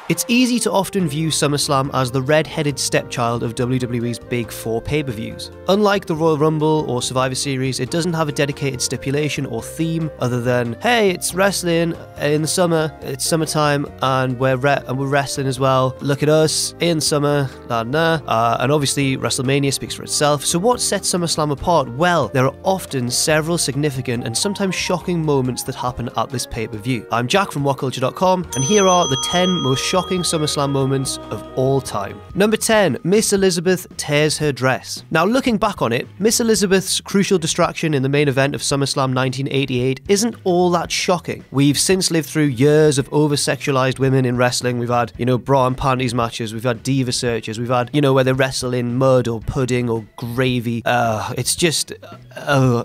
It's easy to often view Summerslam as the red-headed stepchild of WWE's Big Four pay-per-views. Unlike the Royal Rumble or Survivor Series, it doesn't have a dedicated stipulation or theme other than, hey, it's wrestling in the summer, it's summertime, and we're wrestling as well. Look at us in summer, and obviously WrestleMania speaks for itself. So what sets SummerSlam apart? Well, there are often several significant and sometimes shocking moments that happen at this pay-per-view. I'm Jack from WhatCulture.com, and here are the 10 most shocking SummerSlam moments of all time. Number 10, Miss Elizabeth tears her dress. Now, looking back on it, Miss Elizabeth's crucial distraction in the main event of SummerSlam 1988 isn't all that shocking. We've since lived through years of over-sexualized women in wrestling. We've had, bra and panties matches, we've had diva searches, we've had, where they wrestle in mud or pudding or gravy. It's just,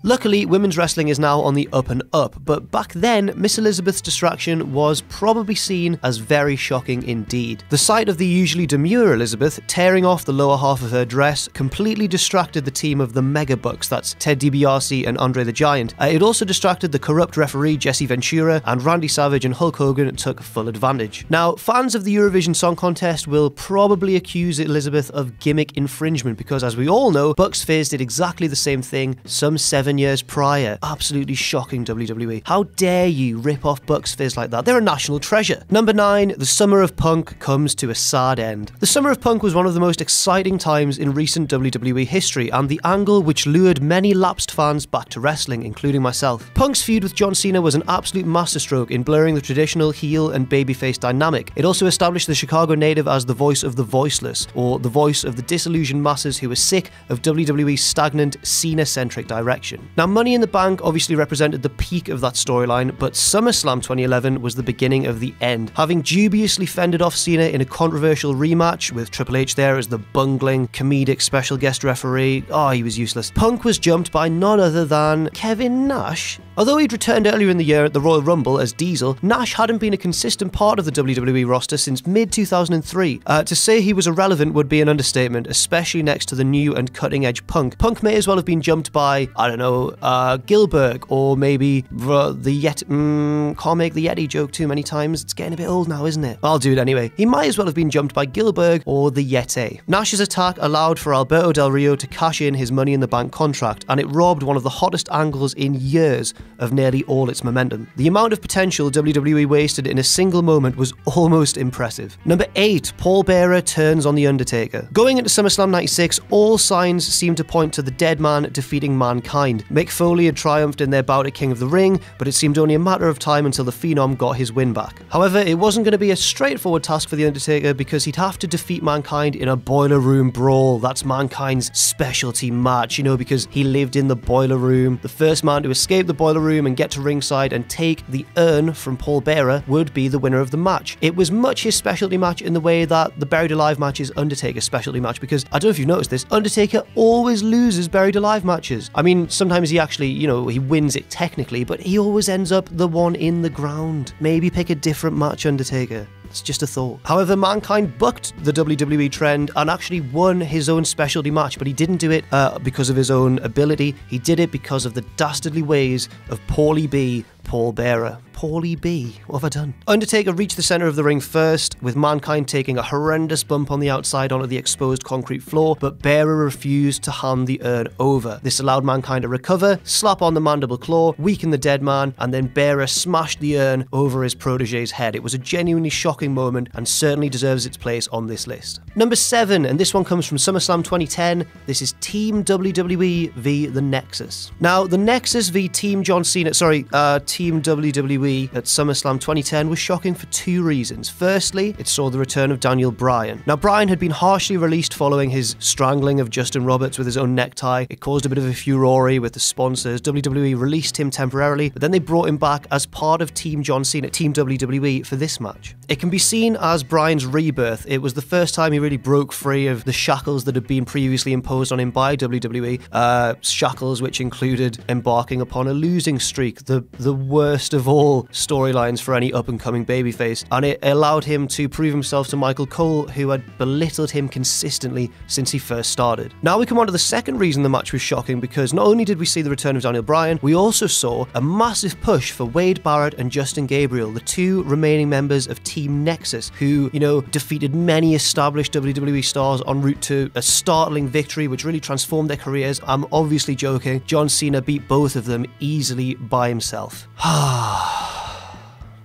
Luckily, women's wrestling is now on the up and up, but back then, Miss Elizabeth's distraction was probably seen as very shocking indeed. The sight of the usually demure Elizabeth tearing off the lower half of her dress completely distracted the team of the Mega Bucks, that's Ted DiBiase and Andre the Giant. It also distracted the corrupt referee Jesse Ventura, and Randy Savage and Hulk Hogan took full advantage. Now, fans of the Eurovision Song Contest will probably accuse Elizabeth of gimmick infringement because, as we all know, Bucks Fizz did exactly the same thing some 7 years prior. Absolutely shocking, WWE. How dare you rip off Bucks Fizz like that? They're a national treasure. Number 9, the Summer of Punk comes to a sad end. The Summer of Punk was one of the most exciting times in recent WWE history, and the angle which lured many lapsed fans back to wrestling, including myself. Punk's feud with John Cena was an absolute masterstroke in blurring the traditional heel and babyface dynamic. It also established the Chicago native as the voice of the voiceless, or the voice of the disillusioned masses who were sick of WWE's stagnant, Cena-centric direction. Now, Money in the Bank obviously represented the peak of that storyline, but SummerSlam 2011 was the beginning of the end. Having dubiously fended off Cena in a controversial rematch, with Triple H there as the bungling, comedic special guest referee, he was useless. Punk was jumped by none other than Kevin Nash. Although he'd returned earlier in the year at the Royal Rumble as Diesel, Nash hadn't been a consistent part of the WWE roster since mid-2003. To say he was irrelevant would be an understatement, especially next to the new and cutting-edge Punk. Punk may as well have been jumped by, I don't know, Gilbert, or maybe the Yeti. Can't make the Yeti joke too many times. It's getting a bit old now, isn't it? I'll do it anyway. He might as well have been jumped by Gilbert or the Yeti. Nash's attack allowed for Alberto Del Rio to cash in his Money in the Bank contract, and it robbed one of the hottest angles in years of nearly all its momentum. The amount of potential WWE wasted in a single moment was almost impressive. Number 8, Paul Bearer turns on The Undertaker. Going into SummerSlam 96, all signs seemed to point to the dead man defeating Mankind. Mick Foley had triumphed in their bout at King of the Ring, but it seemed only a matter of time until the Phenom got his win back. However, it wasn't going to be a straightforward task for The Undertaker because he'd have to defeat Mankind in a boiler room brawl. That's Mankind's specialty match, because he lived in the boiler room. The first man to escape the boiler room and get to ringside and take the urn from Paul Bearer would be the winner of the match. It was much his specialty match in the way that the Buried Alive match is Undertaker's specialty match, because I don't know if you've noticed this, Undertaker always loses Buried Alive matches. I mean, sometimes he actually, he wins it technically, but he always ends up the one in the ground. Maybe pick a different match, Undertaker. It's just a thought. However, Mankind bucked the WWE trend and actually won his own specialty match, but he didn't do it because of his own ability. He did it because of the dastardly ways of Paulie B, Paul Bearer. Paulie B, what have I done? Undertaker reached the center of the ring first, with Mankind taking a horrendous bump on the outside onto the exposed concrete floor, but Bearer refused to hand the urn over. This allowed Mankind to recover, slap on the mandible claw, weaken the dead man, and then Bearer smashed the urn over his protege's head. It was a genuinely shocking moment and certainly deserves its place on this list. Number 7, and this one comes from SummerSlam 2010. This is Team WWE v The Nexus. Now, The Nexus v Team John Cena, Team WWE at SummerSlam 2010 was shocking for 2 reasons. Firstly, it saw the return of Daniel Bryan. Now, Bryan had been harshly released following his strangling of Justin Roberts with his own necktie. It caused a bit of a furore with the sponsors. WWE released him temporarily, but then they brought him back as part of Team John Cena, Team WWE, for this match. It can be seen as Bryan's rebirth. It was the first time he really broke free of the shackles that had been previously imposed on him by WWE. Shackles which included embarking upon a losing streak, the worst of all storylines for any up-and-coming babyface, and it allowed him to prove himself to Michael Cole, who had belittled him consistently since he first started. Now we come on to the second reason the match was shocking, because not only did we see the return of Daniel Bryan, we also saw a massive push for Wade Barrett and Justin Gabriel, the two remaining members of Team Nexus, who, defeated many established WWE stars en route to a startling victory which really transformed their careers. I'm obviously joking. John Cena beat both of them easily by himself.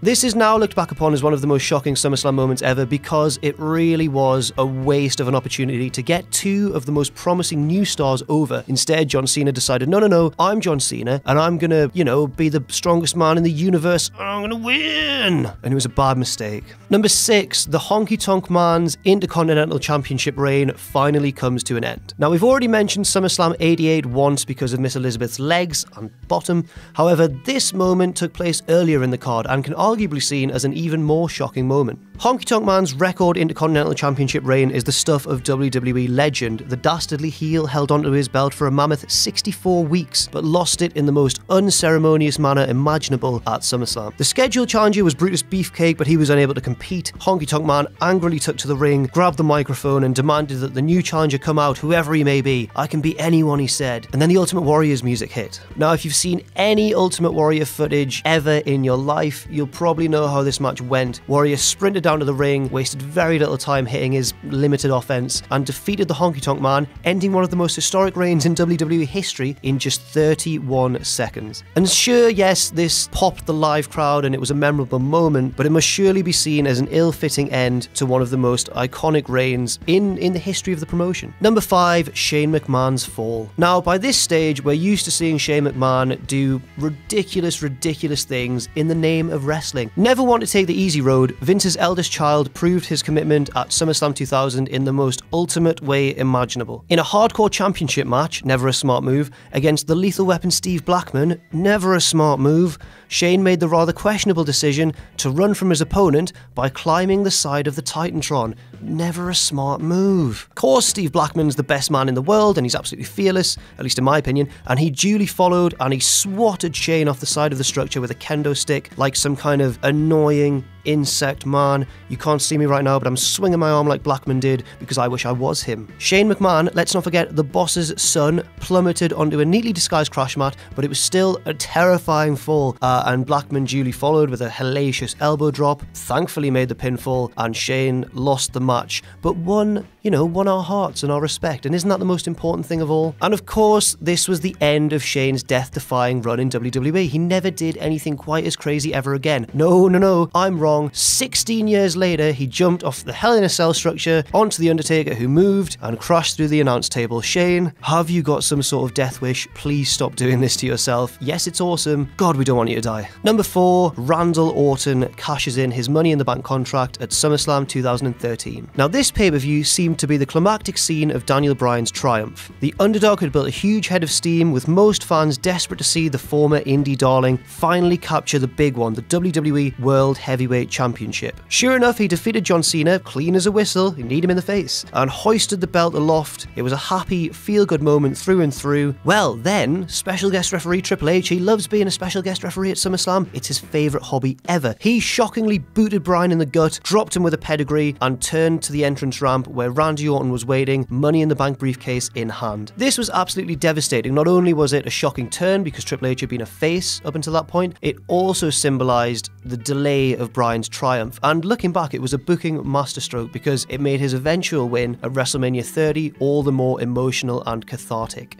This is now looked back upon as one of the most shocking SummerSlam moments ever, because it really was a waste of an opportunity to get two of the most promising new stars over. Instead, John Cena decided, no, I'm John Cena, and I'm gonna, be the strongest man in the universe, and I'm gonna win! And it was a bad mistake. Number 6, the Honky Tonk Man's Intercontinental Championship reign finally comes to an end. Now, we've already mentioned SummerSlam 88 once because of Miss Elizabeth's legs and bottom. However, this moment took place earlier in the card and can arguably seen as an even more shocking moment. Honky Tonk Man's record Intercontinental Championship reign is the stuff of WWE legend. The dastardly heel held onto his belt for a mammoth 64 weeks, but lost it in the most unceremonious manner imaginable at SummerSlam. The scheduled challenger was Brutus Beefcake, but he was unable to compete. Honky Tonk Man angrily took to the ring, grabbed the microphone, and demanded that the new challenger come out, whoever he may be. I can be anyone, he said. And then the Ultimate Warrior's music hit. Now, if you've seen any Ultimate Warrior footage ever in your life, you'll probably know how this match went. Warrior sprinted down to the ring, wasted very little time hitting his limited offense, and defeated the Honky Tonk Man, ending one of the most historic reigns in WWE history in just 31 seconds. And sure, yes, this popped the live crowd and it was a memorable moment, but it must surely be seen as an ill-fitting end to one of the most iconic reigns in the history of the promotion. Number 5, Shane McMahon's fall. Now, by this stage, we're used to seeing Shane McMahon do ridiculous things in the name of wrestling. Never want to take the easy road, Vince's eldest child proved his commitment at SummerSlam 2000 in the most ultimate way imaginable. In a hardcore championship match, never a smart move, against the Lethal Weapon Steve Blackman, never a smart move, Shane made the rather questionable decision to run from his opponent by climbing the side of the Titantron. Never a smart move. Of course, Steve Blackman's the best man in the world and he's absolutely fearless, at least in my opinion, and he duly followed and he swatted Shane off the side of the structure with a kendo stick like some kind of annoying insect man. You can't see me right now, but I'm swinging my arm like Blackman did because I wish I was him. Shane McMahon, let's not forget the boss's son, plummeted onto a neatly disguised crash mat, but it was still a terrifying fall, and Blackman duly followed with a hellacious elbow drop, thankfully made the pinfall, and Shane lost the match, but won our hearts and our respect, and isn't that the most important thing of all? And of course, this was the end of Shane's death-defying run in WWE. He never did anything quite as crazy ever again. No, I'm wrong. 16 years later, he jumped off the Hell in a Cell structure onto The Undertaker, who moved and crashed through the announce table. Shane, have you got some sort of death wish? Please stop doing this to yourself. Yes, it's awesome. God, we don't want you to die. Number 4, Randall Orton cashes in his Money in the Bank contract at SummerSlam 2013. Now, this pay-per-view seemed to be the climactic scene of Daniel Bryan's triumph. The underdog had built a huge head of steam, with most fans desperate to see the former indie darling finally capture the big one, the WWE World Heavyweight Championship. Sure enough, he defeated John Cena, clean as a whistle, you need him in the face, and hoisted the belt aloft. It was a happy, feel-good moment through and through. Well, then, special guest referee Triple H, he loves being a special guest referee at SummerSlam. It's his favourite hobby ever. He shockingly booted Bryan in the gut, dropped him with a pedigree, and turned to the entrance ramp where Randy Orton was waiting, Money in the Bank briefcase in hand. This was absolutely devastating. Not only was it a shocking turn because Triple H had been a face up until that point, it also symbolised the delay of Bryan's triumph. And looking back, it was a booking masterstroke because it made his eventual win at WrestleMania 30 all the more emotional and cathartic.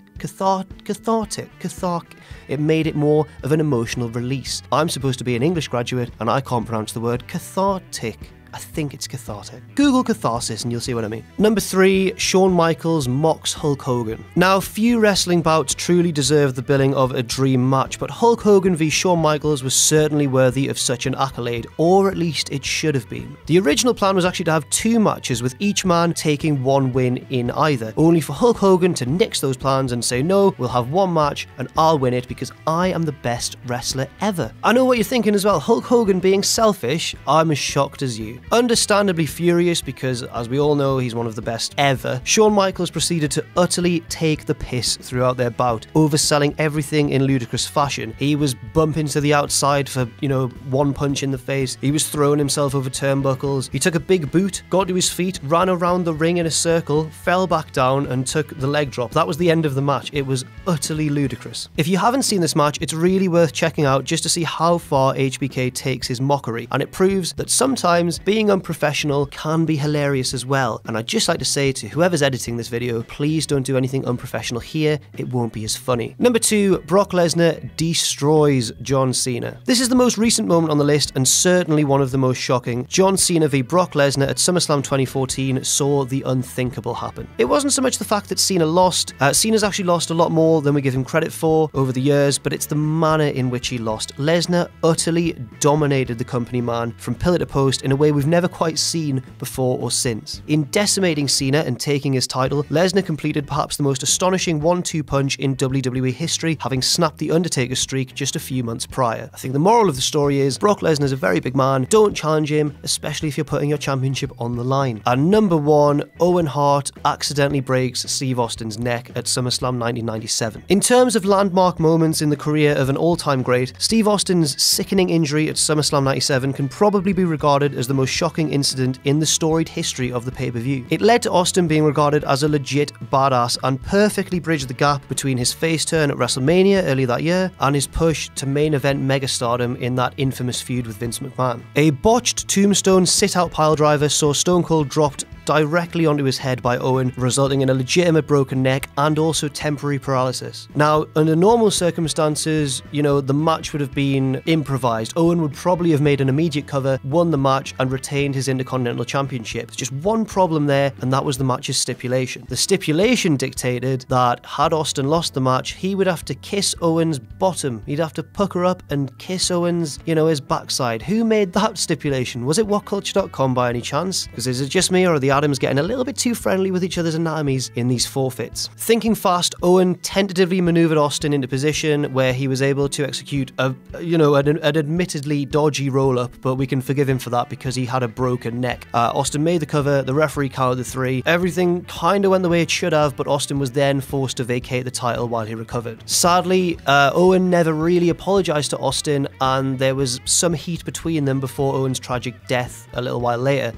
It made it more of an emotional release. I'm supposed to be an English graduate and I can't pronounce the word cathartic. I think it's cathartic. Google catharsis and you'll see what I mean. Number 3, Shawn Michaels mocks Hulk Hogan. Now, few wrestling bouts truly deserve the billing of a dream match, but Hulk Hogan v Shawn Michaels was certainly worthy of such an accolade, or at least it should have been. The original plan was actually to have 2 matches, with each man taking 1 win in either, only for Hulk Hogan to nix those plans and say, no, we'll have 1 match and I'll win it because I am the best wrestler ever. I know what you're thinking as well. Hulk Hogan being selfish? I'm as shocked as you. Understandably furious because, as we all know, he's one of the best ever, Shawn Michaels proceeded to utterly take the piss throughout their bout, overselling everything in ludicrous fashion. He was bumping to the outside for, one punch in the face. He was throwing himself over turnbuckles. He took a big boot, got to his feet, ran around the ring in a circle, fell back down and took the leg drop. That was the end of the match. It was utterly ludicrous. If you haven't seen this match, it's really worth checking out just to see how far HBK takes his mockery, and it proves that sometimes being unprofessional can be hilarious as well. And I'd just like to say to whoever's editing this video, please don't do anything unprofessional here. It won't be as funny. Number 2, Brock Lesnar destroys John Cena. This is the most recent moment on the list and certainly one of the most shocking. John Cena v Brock Lesnar at SummerSlam 2014 saw the unthinkable happen. It wasn't so much the fact that Cena lost. Cena's actually lost a lot more than we give him credit for over the years, but it's the manner in which he lost. Lesnar utterly dominated the company man from pillar to post in a way we've never quite seen before or since. In decimating Cena and taking his title, Lesnar completed perhaps the most astonishing 1-2 punch in WWE history, having snapped the Undertaker streak just a few months prior. I think the moral of the story is Brock Lesnar's a very big man. Don't challenge him, especially if you're putting your championship on the line. And number 1, Owen Hart accidentally breaks Steve Austin's neck at SummerSlam 1997. In terms of landmark moments in the career of an all-time great, Steve Austin's sickening injury at SummerSlam 97 can probably be regarded as the most shocking incident in the storied history of the pay-per-view. It led to Austin being regarded as a legit badass and perfectly bridged the gap between his face turn at WrestleMania early that year and his push to main event megastardom in that infamous feud with Vince McMahon. A botched tombstone sit-out piledriver saw Stone Cold dropped directly onto his head by Owen, resulting in a legitimate broken neck and also temporary paralysis. Now, under normal circumstances, the match would have been improvised. Owen would probably have made an immediate cover, won the match, and retained his Intercontinental Championship. There's just one problem there, and that was the match's stipulation. The stipulation dictated that had Austin lost the match, he would have to kiss Owen's bottom. He'd have to pucker up and kiss Owen's, his backside. Who made that stipulation? Was it WhatCulture.com by any chance? Because is it just me, or are the Adams getting a little bit too friendly with each other's anatomies in these forfeits? Thinking fast, Owen tentatively maneuvered Austin into position where he was able to execute an admittedly dodgy roll-up, but we can forgive him for that because he had a broken neck. Austin made the cover, the referee counted the 3. Everything kind of went the way it should have, but Austin was then forced to vacate the title while he recovered. Sadly, Owen never really apologized to Austin, and there was some heat between them before Owen's tragic death a little while later.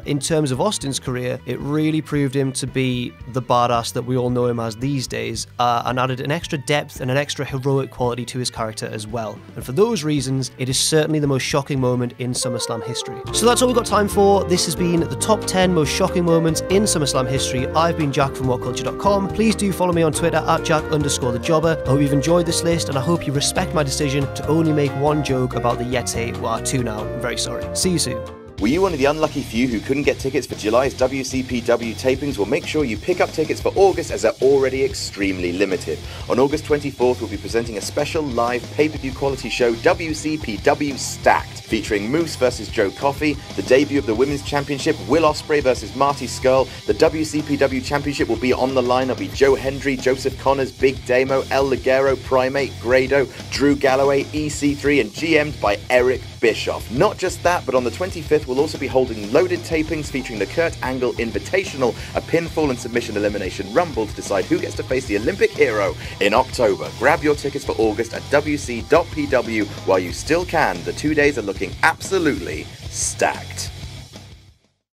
In terms of Austin's career, it really proved him to be the badass that we all know him as these days, and added an extra depth and an extra heroic quality to his character as well. And for those reasons, it is certainly the most shocking moment in SummerSlam history. So that's all we've got time for. This has been the top 10 most shocking moments in SummerSlam history. I've been Jack from WhatCulture.com. Please do follow me on Twitter at Jack_the_jobber. I hope you've enjoyed this list, and I hope you respect my decision to only make one joke about the Yeti. Well, 2 now. I'm very sorry. See you soon. Were you one of the unlucky few who couldn't get tickets for July's WCPW tapings? Well, make sure you pick up tickets for August, as they're already extremely limited. On August 24th, we'll be presenting a special live pay-per-view quality show, WCPW Stacked, featuring Moose vs Joe Coffey, the debut of the Women's Championship, Will Ospreay vs Marty Scurll. The WCPW Championship will be on the line. There'll be Joe Hendry, Joseph Connors, Big Damo, El Ligero, Primate, Grado, Drew Galloway, EC3, and GM'd by Eric Bischoff. Not just that, but on the 25th, we'll also be holding loaded tapings featuring the Kurt Angle Invitational, a pinfall and submission elimination rumble to decide who gets to face the Olympic hero in October. Grab your tickets for August at wc.pw while you still can. The 2 days are looking absolutely stacked.